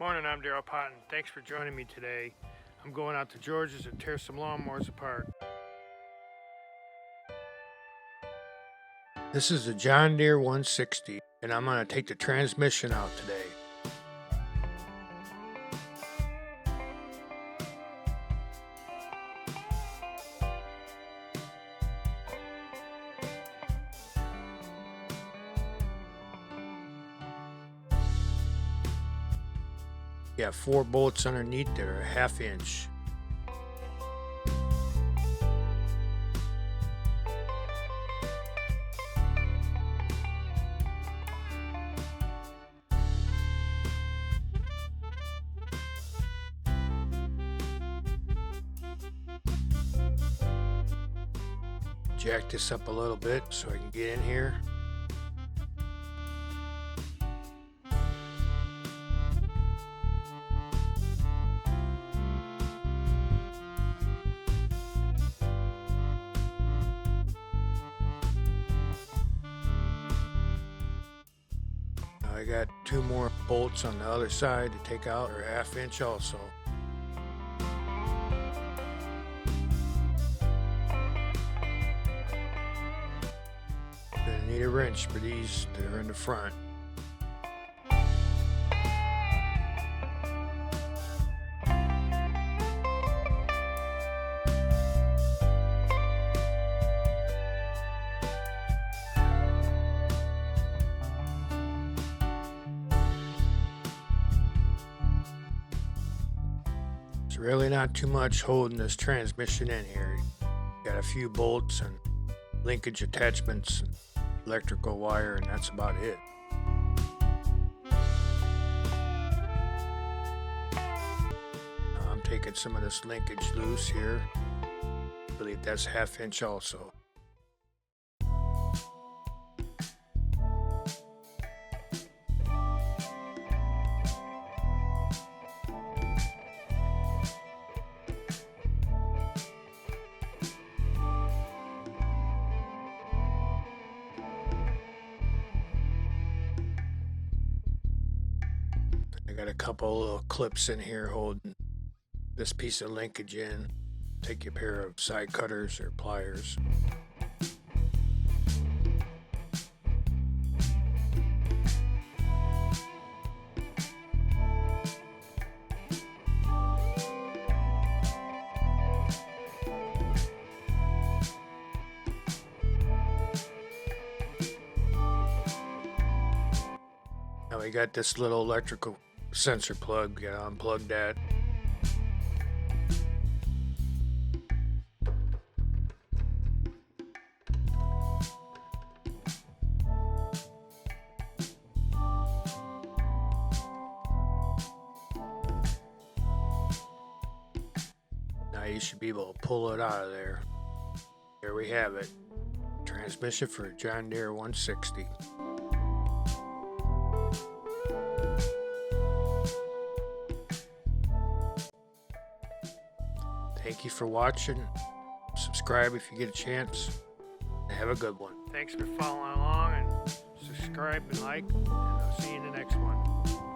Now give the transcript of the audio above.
Morning, I'm Daryl Potton. Thanks for joining me today. I'm going out to George's to tear some lawnmowers apart. This is the John Deere 160, and I'm going to take the transmission out today. Got 4 bolts underneath that are a 1/2 inch. Jack this up a little bit so I can get in here. I got 2 more bolts on the other side to take out, or a 1/2 inch also. Gonna need a wrench for these that are in the front. There's really not too much holding this transmission in here. Got a few bolts and linkage attachments and electrical wire, and that's about it. Now I'm taking some of this linkage loose here. I believe that's 1/2 inch also. I got a couple little clips in here holding this piece of linkage in. Take a pair of side cutters or pliers. Now we got this little electrical sensor plug. Gotta unplug that. Now you should be able to pull it out of there. There we have it. Transmission for a John Deere 160. Thank you for watching. Subscribe if you get a chance. And have a good one. Thanks for following along, and subscribe and like, and I'll see you in the next one.